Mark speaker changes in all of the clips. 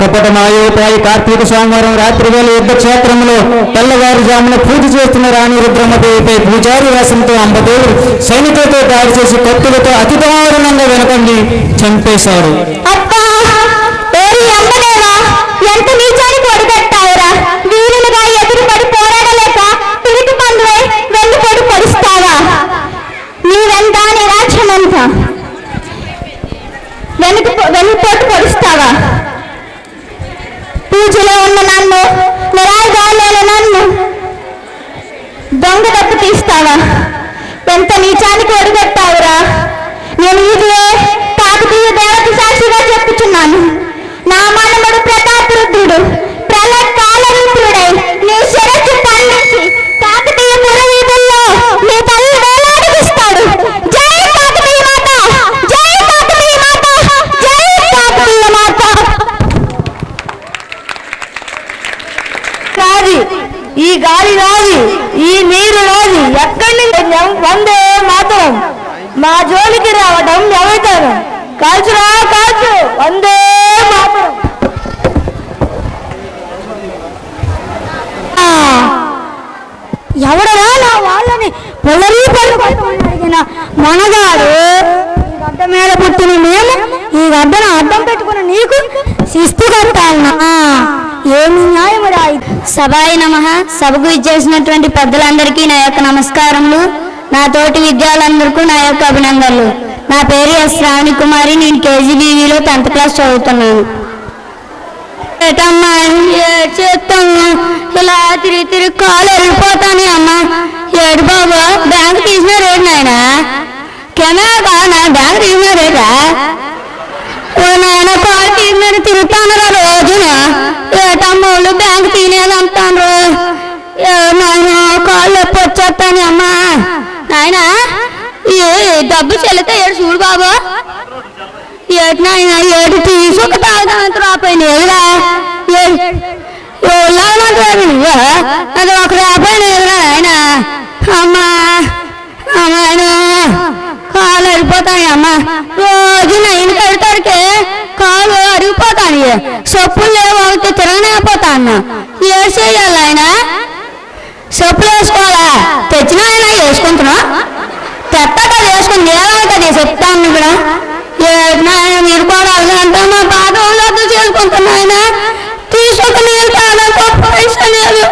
Speaker 1: కపట మాయోపాయి కార్తీక సోమవారం రాత్రి వేళ యుద్ధ క్షేత్రంలో తెల్లవారుజామున పూజ చేస్తున్న రాణి రుద్రమ్మదేవిపై పూజారి వేషంతో అంబదేవుడు సైనికులతో దాడి చేసి కత్తులతో అతి దారుణంగా వెనకండి చంపేశాడు.
Speaker 2: ఎంత నీచానికి ఒడిగట్టావురా? వీరులుగా ఎదురుపడి పోరాడలేక పిరికి పందువై వెన్నుపోటు పొడుస్తావా? నీవెంత నీ రాజ్యమంత వెన్నుపోటు పొడుస్తావా? పూజలో ఉన్న నన్ను, నిరాయుధాలైన నన్ను దొంగ దెబ్బ తీస్తావా? ఎంత నీచానికి ఒడిగట్టావురా? నేను ఇదే కాకతీయ దేవత సాక్షిగా చెప్పుచున్నాను. నా మనముడు ప్రతాపరుద్రుడు ప్రళయ కాలరుద్రుడై నీ శిరస్సు ఖండించి కాకతీయ పురవీధుల్లో నీ తల్లి వేలాడదీస్తాడు. జై కాకతీయ మాత, జై కాకతీయ మాత, జై కాకతీయ మాత.
Speaker 3: రాది ఈ గాలి రాది, ఈ నీరు రాది, ఎక్కడి నుంచి వందే మాతరం. మా జోలికి రావడం ఎవరితరం? కాల్చురా కాల్చు, వందే మాతరం. ఎవడరా నా వాళ్ళని పొలరీ అడిగిన మనగాడు? ఈ గడ్డ మీద పుట్టిన మేము ఈ గడ్డను అడ్డం పెట్టుకుని నీకు శిస్తు కట్టాలన్నా? ఏమి న్యాయము రాయి?
Speaker 2: సభాయ నమః. సభకు ఇచ్చేసినటువంటి పెద్దలందరికీ నా యొక్క నమస్కారములు. నా తోటి విద్యార్థులందరికీ నా యొక్క అభినందనలు. నా పేరు ఎస్ శ్రావణి కుమారి. నేను కేజీబీవీలో 10th క్లాస్ చదువుతున్నాను. చేస్తాము ఇలా తిరిగి కాలు వెళ్ళిపోతాను అమ్మ. ఏడు బాబు బ్యాంక్ తీసిన రేటు నాయన కెమెరా కాదు నా బ్యాంక్ తీసిన రేటా? నాయన కాలు తీసిన తిరుగుతాను రోజున. ఏటమ్మోళ్ళు బ్యాంక్ తినేదంటాను. నాయన కాళ్ళు నొప్పి వచ్చేస్తాను అమ్మ. నాయన డబ్బు చెల్లితే ఏడు చూడు బాబు. ఏడు నాయన ఏడు తీసుకు తాగుతాను రాపోయినా అది ఒక రాపోయినా ఆయన. అమ్మా అమ్మాయన కాలు అడిగిపోతాయి అమ్మ. రోజు నైన్ కడతాడికే కాలు అడిగిపోతాను. చెప్పులు లేవు అవుతే తిరగలేకపోతాను. ఏడు చేయాలి ఆయన? చెప్పులు వేసుకోవాలా? తెచ్చిన ఆయన వేసుకుంటున్నా తెత్త కదా వేసుకుని ఏమవుతుంది చెప్తాను ఇక్కడ. మీరు కూడా అంటే మా పాదం చేసుకుంటున్నా ఆయన తీసుకుని పైస లేదు.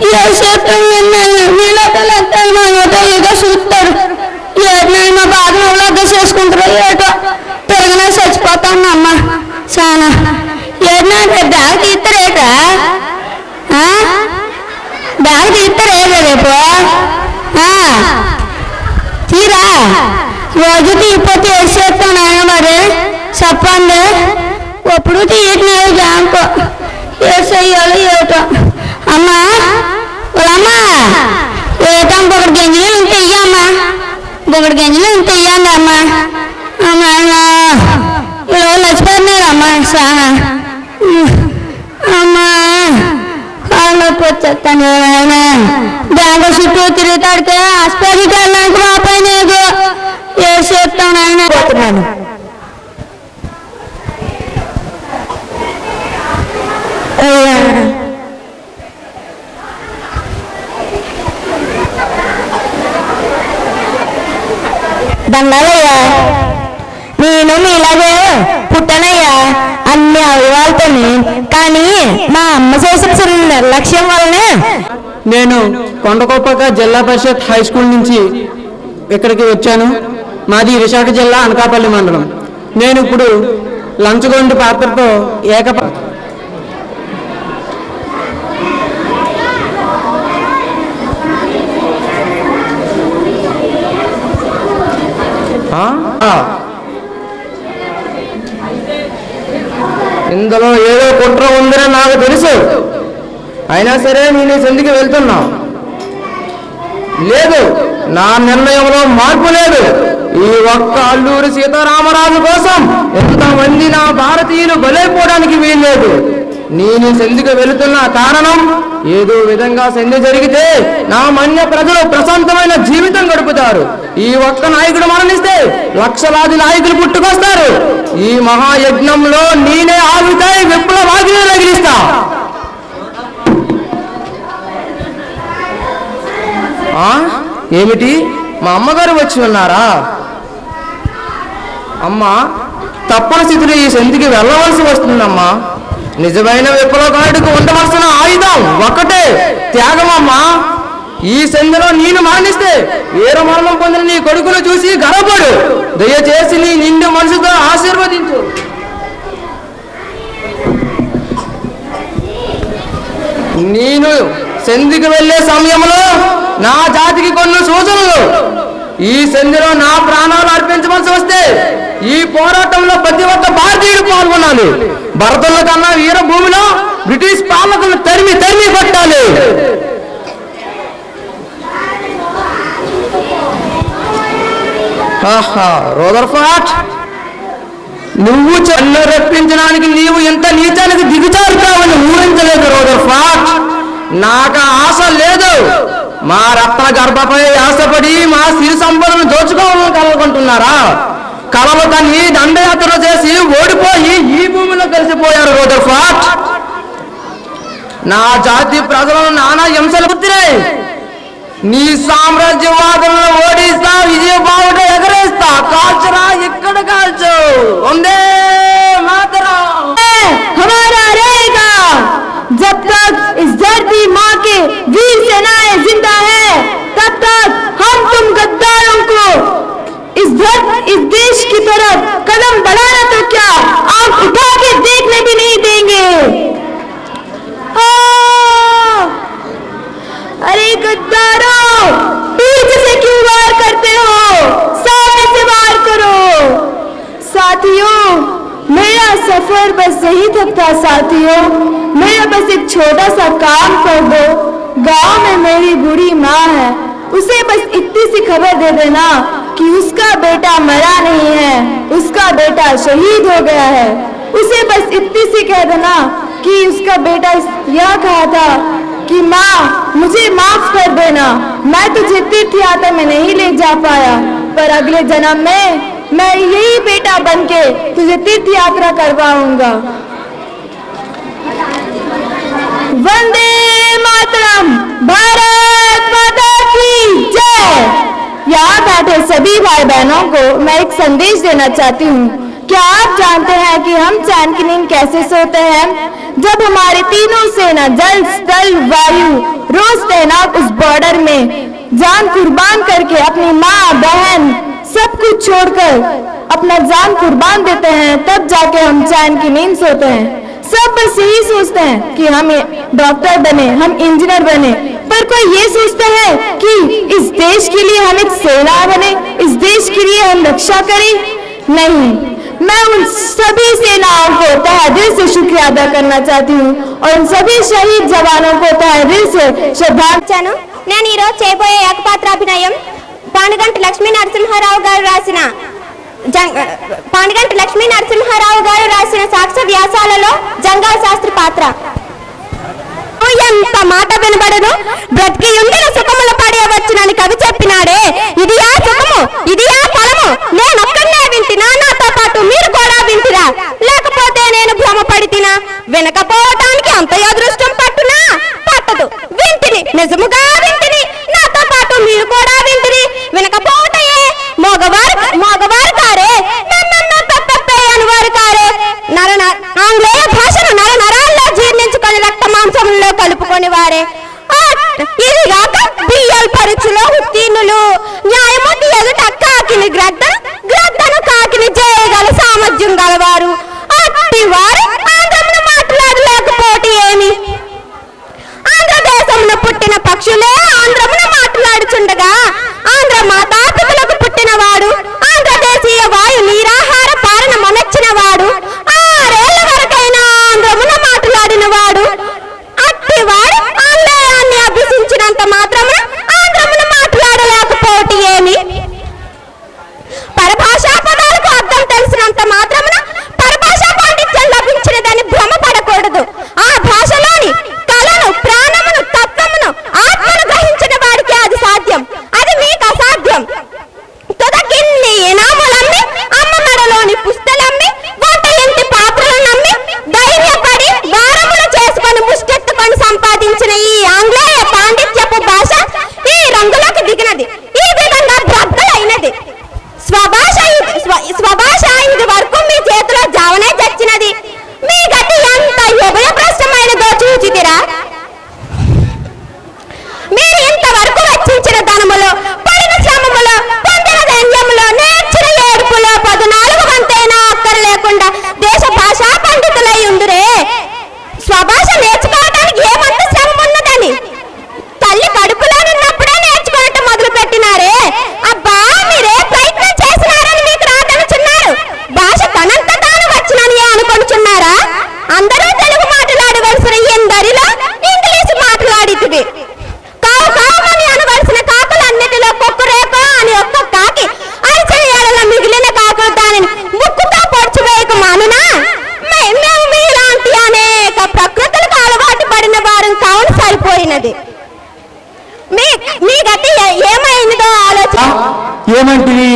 Speaker 2: ఏ చేస్తాం వీళ్ళతో చూస్తారు. మా పాదం చేసుకుంటారు. ఏటో పెరిగినా చచ్చిపోతాను అమ్మ చాలా. ఏదైనా బ్యాగ్ తీస్తారేటా? బ్యాగ్ తీస్తారేగా రేపు? తీరా రోజు తీయపోతే ఏడు చేస్తాను ఆయన. మరి చెప్పండి ఎప్పుడు తీయట్లేదు బ్యాంకు. ఏడు చెయ్యాలి ఏటో అమ్మా. వాళ్ళమ్మా ఏటమ్మ ఒకటి గింజలు ఉంటే ఇయ్యమ్మా. ఒకటి గింజలు ఉంటే ఇయ్యండి అమ్మా. అమ్మా ఇలా చచ్చిపోతున్నాడు అమ్మా చాలా. అమ్మా కాళ్ళు నొప్పి వచ్చేస్తాను ఆయన. బ్యాంకు చుట్టూ తిరుగుతాడికే హాస్పిటల్కి వెళ్ళడానికి రాపోయినాడు. ఏడు చేస్తాను ఆయన. పోతున్నాను దండాలయ్యా. నేను మీలాగే పుట్టానయ్యా అన్ని అవయవాలతోని. కానీ మా అమ్మ చేసిన నిర్లక్ష్యం వల్లనే
Speaker 1: నేను కొండకొప్పక జిల్లా పరిషత్ హై స్కూల్ నుంచి ఇక్కడికి వచ్చాను. మాది విశాఖ జిల్లా అనకాపల్లి మండలం. నేను ఇప్పుడు లంచగొండి పాత్రతో ఇందులో ఏదో కుట్ర ఉందని నాకు తెలుసు. అయినా సరే నేను సంధికి వెళ్తున్నా. లేదు, నా నిర్ణయంలో మార్పు లేదు. ఈ ఒక్క అల్లూరి సీతారామరాజు కోసం ఎంతమంది నా భారతీయులు బలైపోవడానికి వీల్లేదు. నేను సంధికి వెళుతున్న కారణం ఏదో విధంగా సంధి జరిగితే నా మన్య ప్రజలు ప్రశాంతమైన జీవితం గడుపుతారు.
Speaker 4: ఈ ఒక్క నాయకుడు మరణిస్తే లక్షలాది నాయకులు పుట్టుకొస్తారు. ఈ మహాయజ్ఞంలో నేనే ఆవిడై విప్లవాగ్ని రగిలిస్తా. ఏమిటి, మా అమ్మగారు వచ్చి ఉన్నారా? అమ్మా, తప్పని స్థితిలో ఈ సంధికి వెళ్ళవలసి వస్తుందమ్మా. నిజమైన విప్లవకారుడికి ఉండవలసిన ఆయుధం ఒకటే, త్యాగమమ్మా. ఈ సంధిలో నేను మరణిస్తే వీర మరణం పొందిన నీ కొడుకును చూసి గర్వపడు. దయచేసి నీ నిండు మనసుతో ఆశీర్వదించు. నేను సంధికి వెళ్ళే సమయంలో నా జాతికి కొన్ని సూచనలు. ఈ సంధిలో నా ప్రాణాలు అర్పించవలసి వస్తే ఈ పోరాటంలో ప్రతి ఒక్క భారతీయుడు పాల్గొనాలి. భరతుల కన్నా వీరభూమిలో బ్రిటిష్ పాలకులు తరిమి కొట్టాలి. రదర్ఫర్డ్, నువ్వు చెన్ను రప్పించడానికి నీవు ఎంత నీచానికి దిగుచారుతావని ఊహించలేదు రదర్ఫర్డ్. నాకు ఆశ లేదు. మా రత్న గర్భపై ఆశపడి మా సిరి సంపదను దోచుకోవాలని కలగొంటున్నారా? కలలు తన్ని దండయాత్ర చేసి ఓడిపోయి ఈ భూమిలో కలిసిపోయారు రదర్ఫర్డ్. నా జాతి ప్రజలను నానా హింసలు పుట్టినాయి. నీ సామ్రాజ్యవాదులను ఓడిస్తా, విజయబావుట ఎగరేస్తా. కాల్చరా, ఇక్కడ కాల్చు. వందే మాతరం.
Speaker 3: हमारा रहेगा जब तक इस धरती माँ के वीर सेनाएं जिंदा है, तब तक हम तुम गद्दारों को इस देश की तरफ कदम बढ़ाना तो क्या, आंख उठा के देखने भी नहीं देंगे। अरे गद्दारों, पीछे से क्यों वार करते हो? सामने से वार करो। साथियों, मेरा सफर बस यही तक था। साथियों, मेरा बस एक छोटा सा काम कर दो। गांव में मेरी बूढ़ी माँ है, उसे बस इतनी सी खबर दे देना कि उसका बेटा मरा नहीं है, उसका बेटा शहीद हो गया है। उसे बस इतनी सी कह देना कि उसका बेटा यह कहा था कि माँ, मुझे माफ कर देना, मैं तुझे तीर्थ यात्रा में नहीं ले जा पाया, पर अगले जन्म में मैं यही बेटा बनके तुझे तीर्थ यात्रा करवाऊंगा। वंदे मातरम, भारत माता की जय। यहाँ बैठे सभी भाई बहनों को मैं एक संदेश देना चाहती हूँ। क्या आप जानते हैं कि हम चैन की नींद कैसे सोते हैं? जब हमारे तीनों सेना जल, स्थल, वायु रोज तैनात उस बॉर्डर में जान कुर्बान करके अपनी माँ, बहन सब कुछ छोड़कर अपना जान कुर्बान देते हैं, तब जाके हम चैन की नींद सोते हैं। सब बस यही सोचते हैं कि हम डॉक्टर बने, हम इंजीनियर बने, पर कोई ये सोचता है कि इस देश के लिए हम एक सेना बने, इस देश के लिए हम रक्षा करें? नहीं। मैं उन सभी सेनाओं को तहे दिल से शुक्रिया अदा करना चाहती हूँ और उन सभी शहीद जवानों को तहे दिल से श्रद्धांजलि।
Speaker 2: నేను ఈరోజు చేయబోయే ఏకపాత్రాభినయం పానుగంటి లక్ష్మీ నరసింహారావు గారు రాసిన సాక్ష్య వ్యాసాలలో జంగాల శాస్త్రి పాత్ర. ఎంత మాట వినబడదు, బ్రతికి ఉండిన సుఖముల పడేయవచ్చునని కవి చెప్పినాడే. ఇది ఆ సుఖము, ఇది ఆ ఫలము. నేనొక్కనే వింటినా, నాతో పాటు మీరు కూడా వింటిరా? లేకపోతే నేను భ్రమపడితినా? వినకపోవటానికి అంత అదృష్టం పట్టునా? పట్టదు. వింటిని, నిజముగా వింటిని, నాతో పాటు మీరు కూడా వింటిరి. వినకపోవటయే మగవారు కారే, అనువారు కారే. ఆంగ్లేయ భాషను నరాల్లో జీర్ణించుకొని రక్త మాంసంలో కలుపుకొని వారే. ఇది కాక బిఎల్ పరీక్షలో ఉత్తీర్ణులు, న్యాయమూర్తి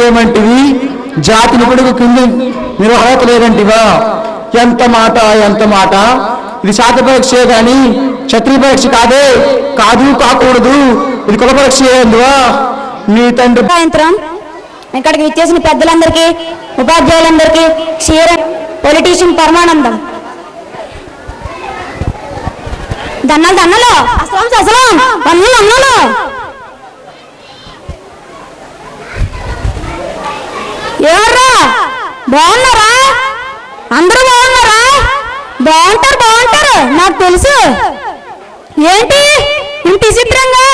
Speaker 1: ఏమంటివి? జాతిని కొడుకు కింద నిర్వహత లేదంటివా? ఎంత మాట, ఎంత మాట! ఇది శాత పరీక్షే గాని క్షత్రియ పరీక్ష కాదే, కాదు, కాకూడదు. ఇది కుల పరీక్ష ఏందువా? నీ తండ్రి
Speaker 3: సాయంత్రం ఇక్కడికి ఇచ్చేసిన పెద్దలందరికీ, ఉపాధ్యాయులందరికీ క్షీర పొలిటీషియన్ పరమానందం. దన్నాలు దన్నలు, అసలు అసలు అన్నలు అన్నలు. ఎవర్రా బాగున్నారా? అందరూ బాగున్నారా? బాగుంటారు బాగుంటారు, నాకు తెలుసు. ఏంటి ఇంత విచిత్రంగా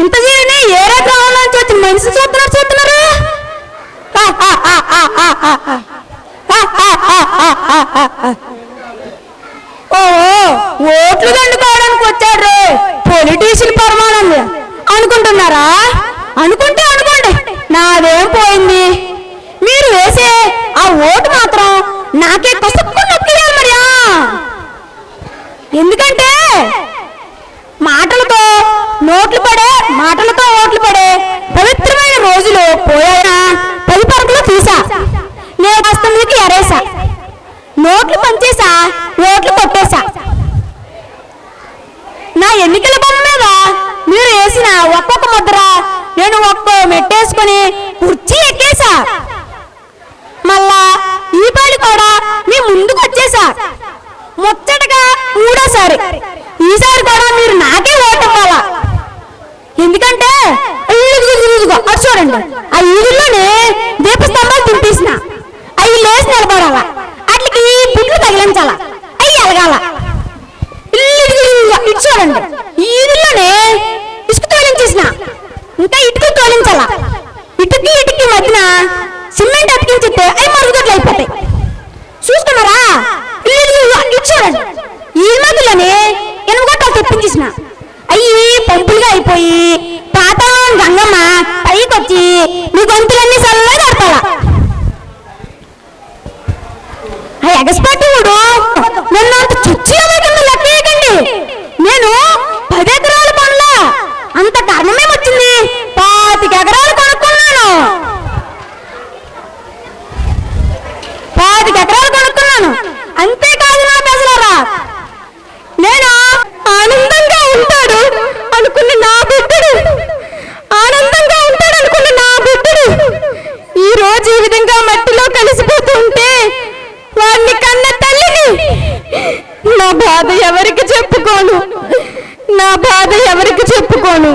Speaker 3: ఇంత జీవిని ఏ రకంలో వచ్చి మనిషి చూస్తున్నారు? ఓట్లు దండుకోవడానికి వచ్చారు పొలిటీషియన్ పరమానందం అనుకుంటున్నారా? అనుకుంటే అనుకోండి, నాదేం పోయింది. మీరు వేసే ఆ ఓటు మాత్రం నాకే కసుక్కుని నొక్కియాలి మరియా. ఎందుకంటే మాటలతో నోట్లు పడే, మాటలతో ఓట్లు పడే పవిత్రమైన రోజులు పోయాయా? 10 పరకులు తీసా, నేను హస్తంలోకి ఎరేసా, నోట్లు పంచేసా, ఓట్లు కొట్టేశా. నా ఎన్నికల బొమ్మ మీద మీరు వేసిన ఒక్కొక్క ముద్ర నేను ఒక్కో మెట్టేసుకుని కుర్చీ ఎక్కేసా. మళ్ళా ఈ పాడి కూడా మీ ముందుకు వచ్చేసా. ముచ్చటగా 3వ సారి, ఈసారి కూడా మీరు నాకే ఓటు ఇవ్వాలా. ఎందుకంటే అటు చూడండి, ఆ ఈదుల్లోనే దీపస్తంభాలు తింపేసిన, అవి లేచి నిలబడాలా, అట్లకి పుట్లు తగిలించాల, అవి ఎలగాల. ఇటు చూడండి, ఈ ఈదుల్లోనే ఇసుక తోలించేసిన, ఇంకా ఇటుకు తోలించాలా. ఇటుకి మధ్యన సిమెంట్ అతికించితే అవి మరుగుదొడ్లు అయిపోతాయి. చూస్తున్నారా? ఇటు చూడండి, ఈ మధ్యలోనే ఎనుగొట్టాలు తెప్పించేసిన, అవి పంపులుగా అయిపోయి పాతాళం గంగమ్మ పైకొచ్చి మీ గొంతులన్నీ చల్లగా కడతాలా. ఆ ఎగస్పాటుడు నన్ను అంత చుచ్చిగా లెక్కేయకండి. నేను 10 ఎకరాల పనుల అంత కర్మమే వచ్చింది. 25 ఎకరాలు కొనుక్కున్నాను. 25 ఎకరాలు కొనుక్కున్నాను. అంతేకాదు నా ప్రజలరా, నేను ఆనందంగా ఉంటాడు అనుకున్న నా బిడ్డడు, ఆనందంగా ఉంటాడు అనుకున్న నా బిడ్డడు ఈ రోజు ఈ విధంగా మట్టిలో కలిసిపోతుంటే వాడిని కన్న తల్లిని నా బాధ ఎవరికి చెప్పుకోను, నా బాధ ఎవరికి చెప్పుకోను.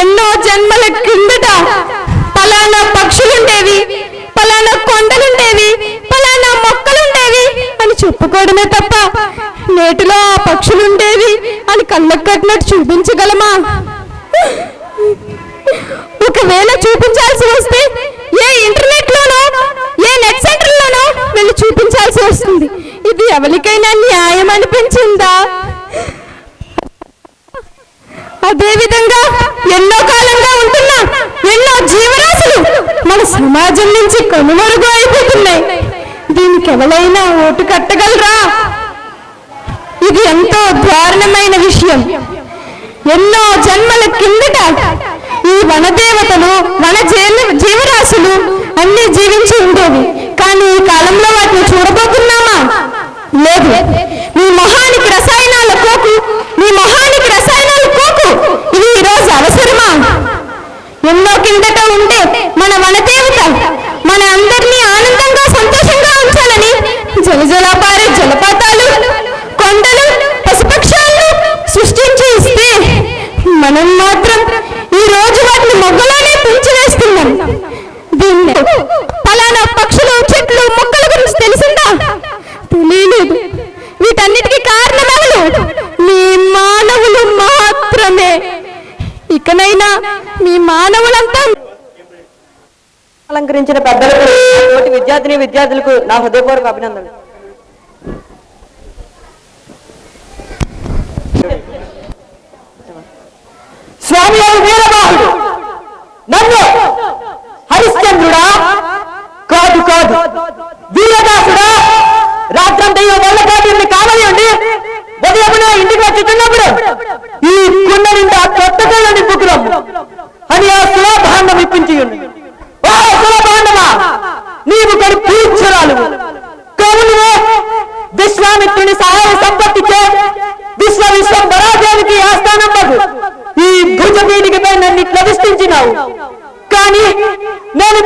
Speaker 3: ఎన్నో జన్మల కిందట పలానా పక్షులుండేవి, పలానా కొండలుండేవి, పలానా మొక్కలుండేవి అని చెప్పుకోవడమే తప్ప నేటిలో ఆ పక్షులుండేవి అని కళ్ళకు కట్టినట్టు చూపించగలమా? ఒకవేళ చూపించాల్సి వస్తే ఏ ఇంటర్నెట్ లోనో, ఏ నెట్ సెంటర్ లోనో వెళ్ళి చూపించాల్సి వస్తుంది. ఇది ఎవరికైనా న్యాయం అనిపించిందా? అదేవిధంగా ఎన్నో కాలంగా ఉంటున్న ఎన్నో జీవరాశులు మన సమాజం నుంచి కనుమరుగు అయిపోతున్నాయి. దీనికి ఎవరైనా ఓటు కట్టగలరా? ఇది ఎంతో దారుణమైన విషయం. ఎన్నో జన్మల కిందట ఈ వనదేవతలు, జీవరాశులు అన్ని జీవించి ఉండేవి. కానీ ఈ కాలంలో వాటిని చూడబోతున్నామా? లేదు. మీ మొహానికి రసాయనాల కోకు, మీ మొహానికి రసాయనాల కోకు ఇవి ఈరోజు అవసరమా? ఎన్నో కిందట ఉండే మన వనదేవత మన అందరినీ ఆనందంగా సంతోషంగా ఉంచాలని జలజలపారే జలపాతాలు, కొండలు, పశుపక్షాలను సృష్టించి ఇస్తే మనం మాత్రం ఈ రోజు వాటిని మొగ్గలోనే పెంచివేస్తున్నాం. దీన్ని ఫలానా పక్షులు, చెట్లు, మొక్కల గురించి తెలిసిందా? తెలియలేదు. వీటన్నిటికీ కారణమవులు మీ మానవులు మాత్రమే. ఇకనైనా మీ మానవులంతా
Speaker 5: అలంకరించిన పెద్దలకు, తోటి విద్యార్థులకు నా హృదయపూర్వక అభినందనలు.
Speaker 4: స్వామి వీరబాహుడు నన్ను హరిశ్చంద్రుడా? కాదు కాదు, వీరదాసుడా? రాత్రంతయ్యో వల్లకాటి కావలియండి ఉదయమున ఇంటికి వచ్చుతున్నప్పుడు ఈ కుండ నిండా కొత్త కళ్ళ నింపుకురాము అని ఆ సులాభాండం ఇప్పించి
Speaker 5: నీవు కడు పూజ్యురాలు కవులువే విశ్వామిత్రుని సహాయ సంపత్తిచే విశ్వంబరాదేవికి ఆస్థానం ఈ భుజపీఠికపై నన్ను ఇట్లా విష్టించినావు. కానీ నేను